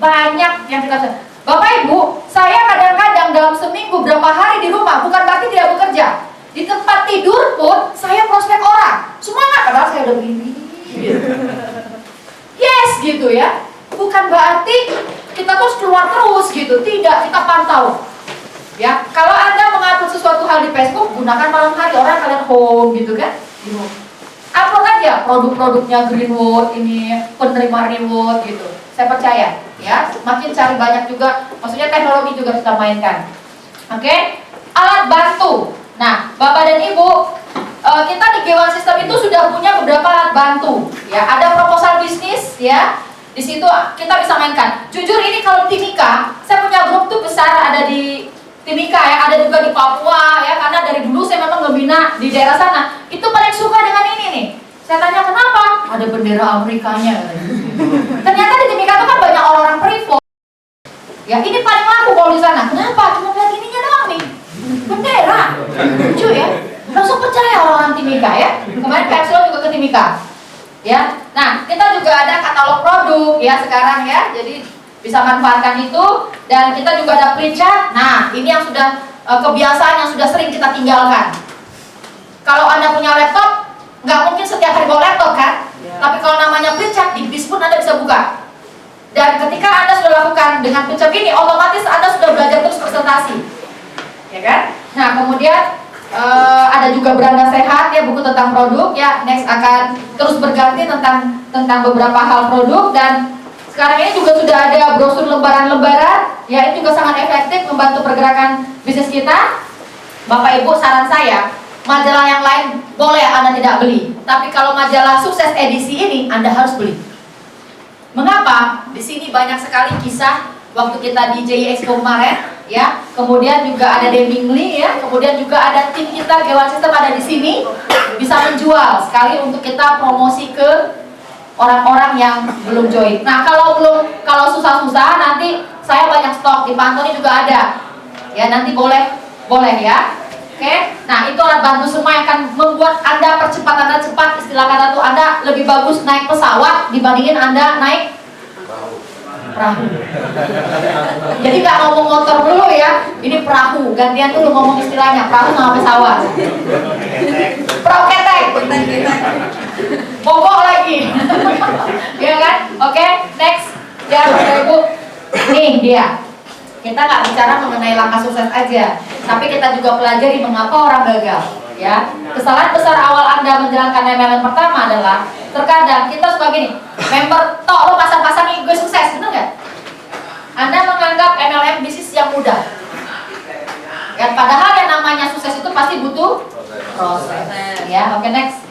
banyak yang kita bisa. Bapak Ibu, saya kadang-kadang dalam seminggu berapa hari di rumah, bukan berarti tidak bekerja. Di tempat tidur pun saya prospek orang. Semangat, padahal saya udah begini. Yes, gitu ya. Bukan berarti kita terus keluar terus gitu. Tidak, kita pantau. Ya, kalau Anda mengatur sesuatu hal di Facebook, gunakan malam hari, orang kalian home gitu kan. Upload aja produk-produknya Greenwood ini, penerima reward gitu. Saya percaya ya, makin cari banyak juga, maksudnya teknologi juga kita mainkan. Oke? Alat bantu. Nah, Bapak dan Ibu, kita di G1 System itu sudah punya beberapa alat bantu. Ya, ada proposal bisnis ya. Di situ kita bisa mainkan. Jujur ini kalau Timika, saya punya grup tuh besar ada di Timika ya, ada juga di Papua ya, karena dari dulu saya memang ngebina di daerah sana. Itu paling suka dengan ini nih. Saya tanya kenapa? Ada bendera Amerikanya. Ternyata di Timika itu kan banyak orang-orang Freeport. Ya, ini paling laku kalau di sana. Kenapa? Cuma lihat ininya doang nih. Bendera. Lucu ya. Langsung percaya orang-orang Timika ya. Kemarin Capsule juga ke Timika. Ya. Nah, kita juga ada katalog produk ya sekarang ya. Jadi bisa manfaatkan itu, dan kita juga ada pre-chat. Nah, ini yang sudah kebiasaan yang sudah sering kita tinggalkan. Kalau Anda punya laptop, nggak mungkin setiap hari bawa laptop kan? Ya. Tapi kalau namanya pre-chat, di bis pun Anda bisa buka. Dan ketika Anda sudah lakukan dengan pre-chat ini, otomatis Anda sudah belajar terus presentasi, ya kan? Nah, kemudian ada juga Beranda Sehat ya, buku tentang produk ya. Next akan terus berganti tentang beberapa hal produk, dan sekarang ini juga sudah ada brosur lembaran-lembaran ya, ini juga sangat efektif membantu pergerakan bisnis kita. Bapak Ibu, saran saya, majalah yang lain boleh Anda tidak beli, tapi kalau majalah Sukses edisi ini Anda harus beli. Mengapa? Di sini banyak sekali kisah waktu kita di JI Expo kemarin ya, kemudian juga ada Deming Lee ya, kemudian juga ada tim kita G1 System ada di sini, bisa menjual sekali untuk kita promosi ke orang-orang yang belum join. Nah, kalau susah-susah nanti saya banyak stok di Pantone juga ada. Ya, nanti boleh ya. Oke. Nah, itu alat bantu semua yang akan membuat Anda percepatan Anda cepat. Istilah kata tuh Anda lebih bagus naik pesawat dibandingin Anda naik perahu. Jadi nggak ngomong motor dulu ya. Ini perahu. Gantian dulu ngomong istilahnya perahu sama pesawat. Perahu ketek. Bobok lagi. Ya kan? Oke, next. Ya, Bapak Ibu. Nih dia. Kita nggak bicara mengenai langkah sukses aja, tapi kita juga pelajari mengapa orang gagal. Ya, kesalahan besar awal Anda menjalankan MLM pertama adalah terkadang kita suka gini, member tok lo pasang-pasang nih gue sukses, bener nggak? Anda menganggap MLM bisnis yang mudah. Ya, padahal yang namanya sukses itu pasti butuh proses. Ya, oke, next.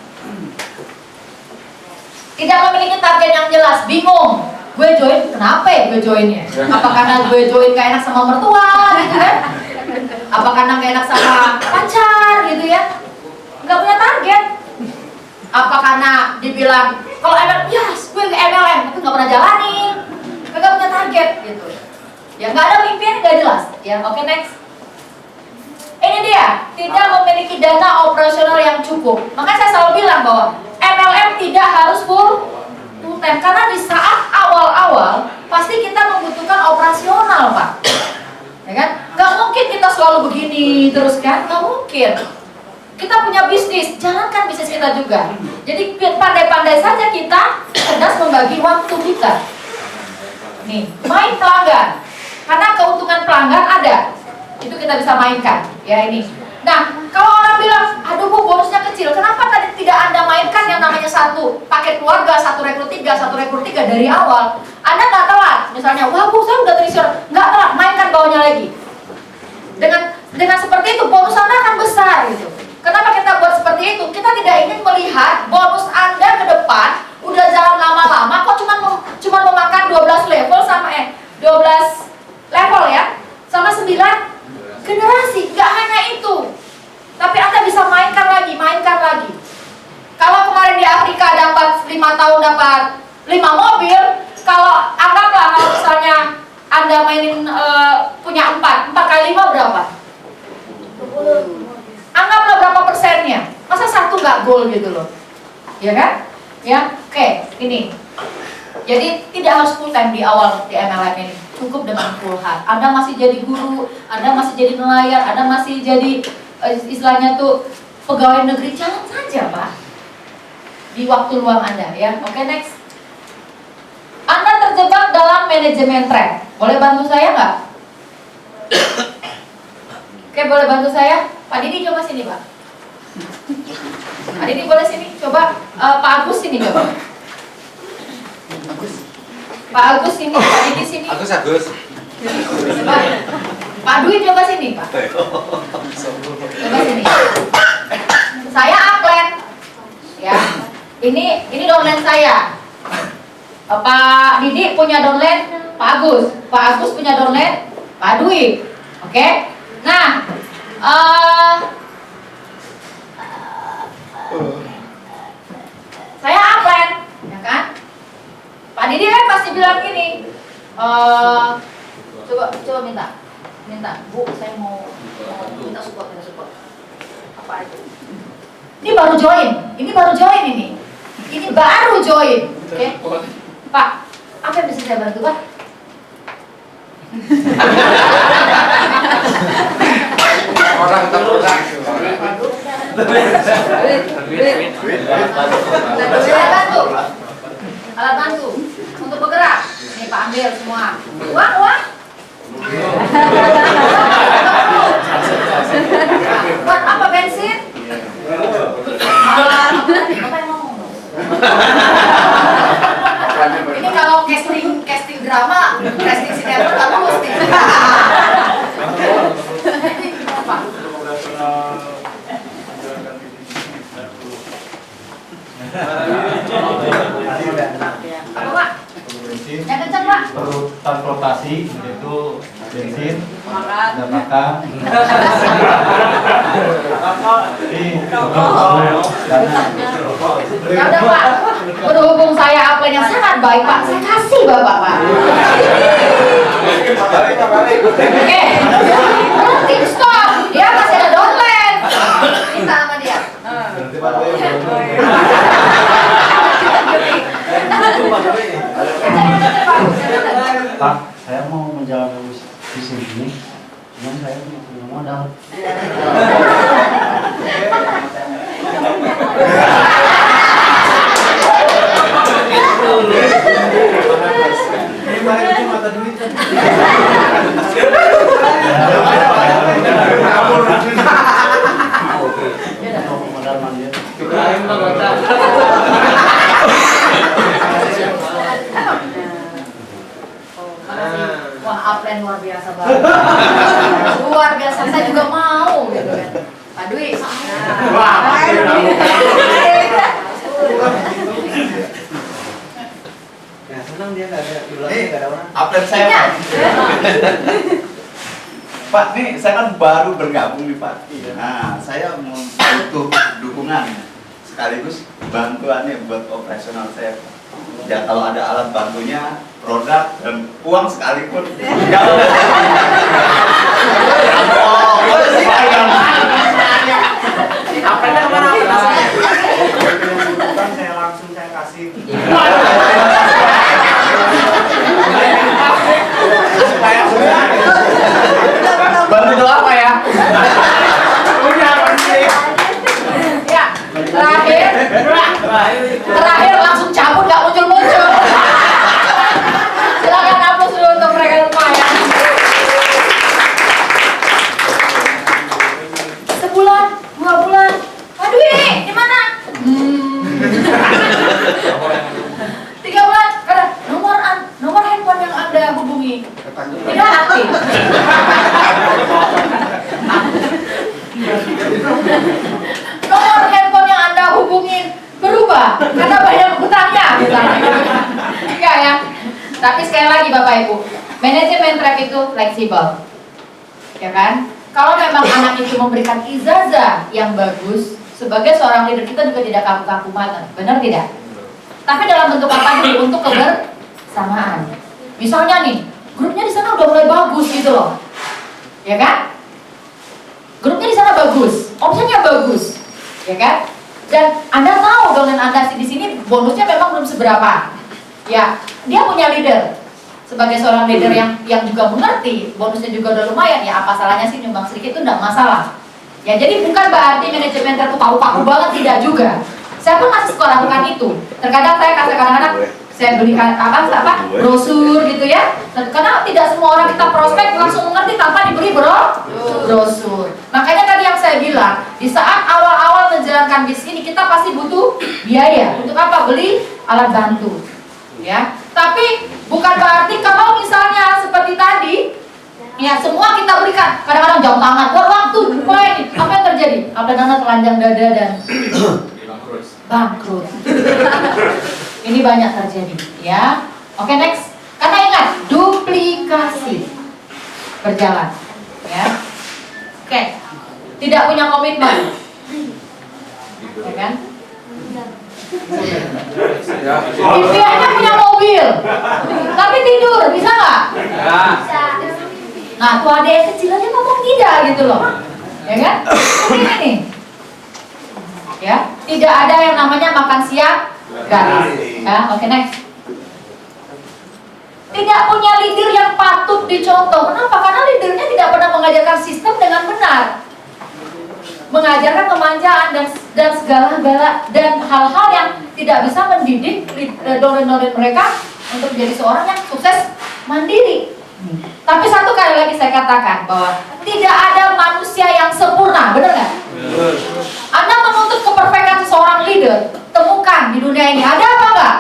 Tidak memiliki target yang jelas, bingung. Gue join, kenapa ya gue joinnya? Apa karena gue join gak enak sama mertua gitu kan? Apa karena gak enak sama pacar gitu ya? Gak punya target. Apa karena dibilang kalau MLM, yes gue ke MLM tapi gak pernah jalanin, gak punya target gitu. Ya gak ada mimpinya, gak jelas. Ya, oke, next. Ini dia, tidak memiliki dana operasional yang cukup. Makanya saya selalu bilang bahwa MLM tidak harus full time, karena di saat awal-awal pasti kita membutuhkan operasional, Pak. Ya kan? Gak mungkin kita selalu begini terus kan? Gak mungkin. Kita punya bisnis, jalankan bisnis kita juga. Jadi pandai-pandai saja kita cerdas membagi waktu kita. Nih, main pelanggan. Karena keuntungan pelanggan ada. Itu kita bisa mainkan, ya ini. Nah, kalau orang bilang, aduh Bu, bonusnya kecil, kenapa tadi tidak Anda mainkan yang namanya satu paket keluarga, satu rekrut tiga dari awal? Anda nggak telat, misalnya, wah Bu, saya udah terisi, nggak telat, mainkan bawahnya lagi. Dengan seperti itu, bonus Anda akan besar gitu. Kenapa kita buat seperti itu? Kita tidak ingin melihat bonus Anda ke depan udah jalan lama-lama, kok cuma memakan 12 level sama 12 level ya, sama 9 generasi. Gak hanya itu, tapi Anda bisa mainkan lagi. Kalau kemarin di Afrika dapat 5 tahun dapat 5 mobil, kalau anggaplah kalau misalnya Anda mainin punya 4 kali 5 berapa? 20. Anggaplah berapa persennya? Masa satu nggak goal gitu loh, ya kan? Ya, oke, ini. Jadi tidak harus full time di awal di MLM ini, cukup dengan full time. Anda masih jadi guru, Anda masih jadi nelayan, Anda masih jadi istilahnya tuh pegawai negeri, jalan saja Pak di waktu luang Anda ya. Oke, next. Anda terjebak dalam manajemen trap. Boleh bantu saya nggak? Oke, boleh bantu saya? Pak Didi coba sini Pak. Pak Didi boleh sini? Coba Pak Agus sini coba. Pak Agus sini, Pak Didi sini. Agus. Coba. Pak Dwi coba sini Pak. Coba sini. Saya upline. Ya. Ini downline saya. Pak Didi punya downline Pak Agus. Pak Agus punya downline Pak Dwi. Oke. Nah, saya upline, ya kan? Pak Didi kan pasti bilang gini, coba minta, Bu, saya mau minta support. Apa itu? Ini baru join ini. Ini baru join, oke? Pak, apa yang bisa saya bantu Pak? Orang terprodak. Alat bantu untuk bergerak. Nih Pak ambil semua. Uang. Buat apa bensin? Bapak yang ngomong dong. Ini kalau casting drama, casting sinetron nggak bagus nih. Apa? Apa Pak? Bensin. Yang kencang Pak. Perlu transportasi yaitu bensin, dan makan. Ya udah Pak. Berhubung saya upline yang sangat baik Pak, saya kasih Bapak Pak. Oke. Berhenti stop. Dia masih ada downline. Minta sama dia. Pak, saya mau menjalankan visi ini, cuman saya punya modal. Modal mandiri. Wah, upline luar biasa banget. Luar biasa, saya juga mau gitu kan. Pak Dwi. Ya, senang dia nggak ada orang. Update saya. Pak, nih saya kan baru bergabung nih Pak. Nah, saya mau butuh dukungan sekaligus bantuannya buat operasional saya. Ya kalau ada alat bantunya, produk dan uang sekalipun. Apa yang kemana saya langsung saya kasih. Bantu doa apa ya? Ya, terakhir langsung cabut nggak muncul. Silakan hapus dulu untuk mereka rumah ya. Sebulan, 2 bulan. Aduh ini gimana? 3 bulan. Karena nomor handphone yang Anda hubungi tidak aktif. Nomor handphone yang Anda hubungin berubah karena banyak utangnya misalnya. Enggak ya. Tapi sekali lagi Bapak Ibu, manajemen trap itu fleksibel. Ya kan? Kalau memang anak itu memberikan ijazah yang bagus, sebagai seorang leader kita juga tidak kaku-kaku mata. Benar tidak? Tapi dalam bentuk apa nih? Untuk kebersamaan. Misalnya nih, grupnya di sana udah mulai bagus gitu loh. Ya kan? Grupnya di sana bagus, opsinya bagus. Ya kan? Dan Anda tahu dengan Anda di sini bonusnya memang belum seberapa. Ya, dia punya leader. Sebagai seorang leader yang juga mengerti, bonusnya juga udah lumayan, ya apa salahnya sih nyumbang sedikit itu enggak masalah. Ya jadi bukan berarti manajemen itu paku-paku banget, tidak juga. Saya pun masih suka lakukan itu. Terkadang saya kadang-kadang saya belikan brosur gitu ya. Karena tidak semua orang kita prospek langsung mengerti tanpa diberi brosur. Makanya tadi yang saya bilang, di saat awal-awal menjalankan bisnis ini kita pasti butuh biaya. Untuk apa? Beli alat bantu. Ya. Tapi bukan berarti kalau misalnya seperti tadi, ya semua kita berikan. Kadang-kadang jam tangan, waktu, ini apa yang terjadi? Apa namanya telanjang dada dan bangkrut. Ini banyak terjadi, ya. Oke, next. Karena ingat, duplikasi berjalan, ya. Oke. Tidak punya komitmen, ya kan? Impiannya punya mobil, tapi tidur, bisa nggak? Nah, tuh ada yang kecil aja ngomong tidak gitu loh, ya kan? Ini nih, ya, tidak ada yang namanya makan siang gratis. Ya, oke, next. Tidak punya leader yang patut dicontoh. Kenapa? Karena leadernya tidak pernah mengajarkan sistem dengan benar, mengajarkan kemanjaan dan segala-gala dan hal-hal yang tidak bisa mendidik doren-doren mereka untuk menjadi seorang yang sukses mandiri. Tapi satu kali lagi saya katakan bahwa tidak ada manusia yang sempurna, benar nggak? Anda menuntut keperfekan seorang leader, temukan di dunia ini ada apa nggak?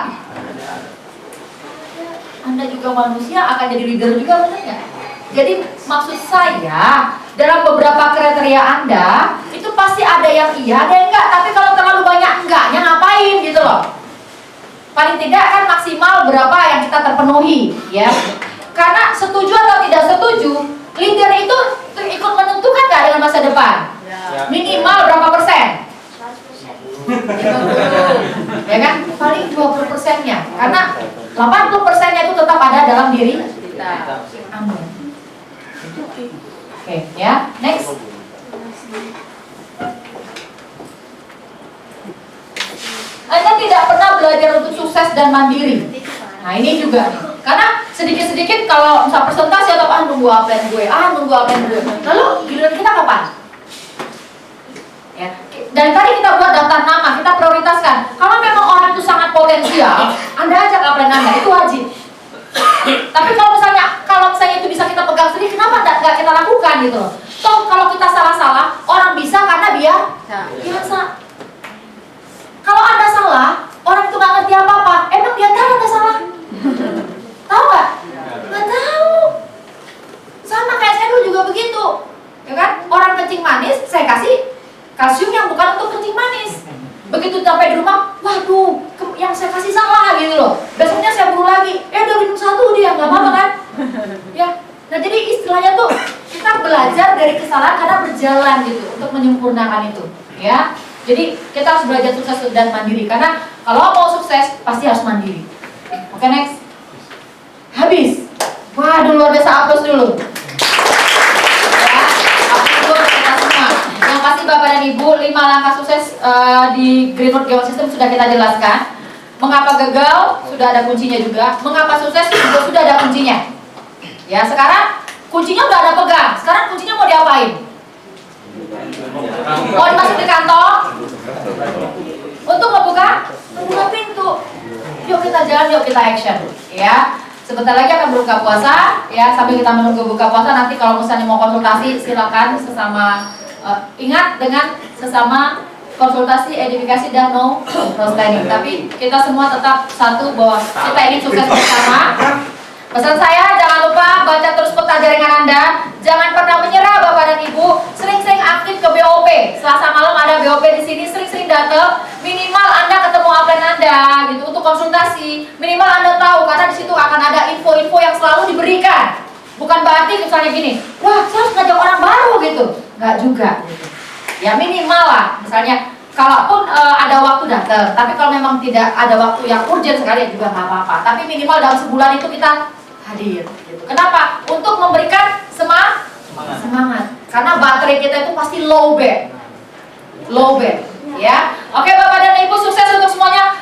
Anda juga manusia akan jadi leader juga, benar nggak? Jadi maksud saya dalam beberapa kriteria Anda itu pasti ada yang iya, ada yang enggak. Tapi kalau terlalu banyak enggaknya ngapain gitu loh. Paling tidak kan maksimal berapa yang kita terpenuhi, ya. Karena setuju atau tidak setuju, leader itu ikut menentukan nggak dengan masa depan. Minimal berapa persen? 50. Ya kan? Paling 20%-nya. Karena 80%-nya itu tetap ada dalam diri kita. Amin. Oke, ya, next. Anda tidak pernah belajar untuk sukses dan mandiri. Nah, ini juga nih. Karena sedikit-sedikit kalau misal presentasi atau nunggu upline gue, lalu giliran kita kapan? Ya. Dan tadi kita buat daftar nama, kita prioritaskan. Kalau memang orang itu sangat potensial, Anda ajak upline Anda, itu wajib. Tapi kalau misalnya itu bisa kita pegang sendiri, kenapa nggak kita lakukan gitu loh? Toh kalau kita salah-salah, orang bisa karena dia biasa. Kalau Anda salah, orang itu nggak ngerti apa-apa, emang dia tahu Anda salah? Tahu nggak? Nggak tahu. Sama kayak saya dulu juga begitu, ya kan? Orang kencing manis, saya kasih kalsium yang bukan untuk kencing manis. Begitu sampai di rumah, waduh, yang saya kasih salah gitu loh. Besoknya saya buru lagi, udah minum satu dia, nggak apa-apa kan? Ya, nah jadi istilahnya tuh kita belajar dari kesalahan karena berjalan gitu untuk menyempurnakan itu, ya. Jadi kita harus belajar sukses dan mandiri karena kalau mau sukses pasti harus mandiri. Oke, next. Habis. Waduh, luar biasa, aplaus dulu. Ya, aplaus dulu kita semua. Yang pasti Bapak dan Ibu, 5 langkah sukses di Greenwood Geometry System sudah kita jelaskan. Mengapa gagal, sudah ada kuncinya juga. Mengapa sukses, juga sudah ada kuncinya. Ya, sekarang kuncinya udah ada pegang. Sekarang kuncinya mau diapain? Mau dimasukin di kantong? Untuk membuka pintu. Yuk kita jalan, yuk kita action. Ya, sebentar lagi akan berbuka puasa. Ya, sambil kita menunggu buka puasa, nanti kalau misalnya mau konsultasi silakan sesama. Ingat dengan sesama konsultasi, edifikasi dan no cross training. Tapi kita semua tetap satu bahwa kita ingin sukses bersama. Pesan saya, jangan lupa baca terus peta jaringan Anda. Jangan pernah menyerah Bapak dan Ibu. Sering-sering aktif ke BOP. Selasa malam ada BOP di sini, sering-sering datang. Minimal Anda ketemu upline Anda gitu untuk konsultasi. Minimal Anda tahu karena di situ akan ada info-info yang selalu diberikan. Bukan berarti misalnya gini, wah saya harus ngajak orang baru gitu. Nggak juga gitu. Ya minimal lah, misalnya kalaupun ada waktu datang, tapi kalau memang tidak ada waktu yang urgent sekali ya juga nggak apa-apa. Tapi minimal dalam sebulan itu kita hadir gitu. Kenapa? Untuk memberikan semangat. Karena baterai kita itu pasti low bed ya. Oke Bapak dan Ibu, sukses untuk semuanya.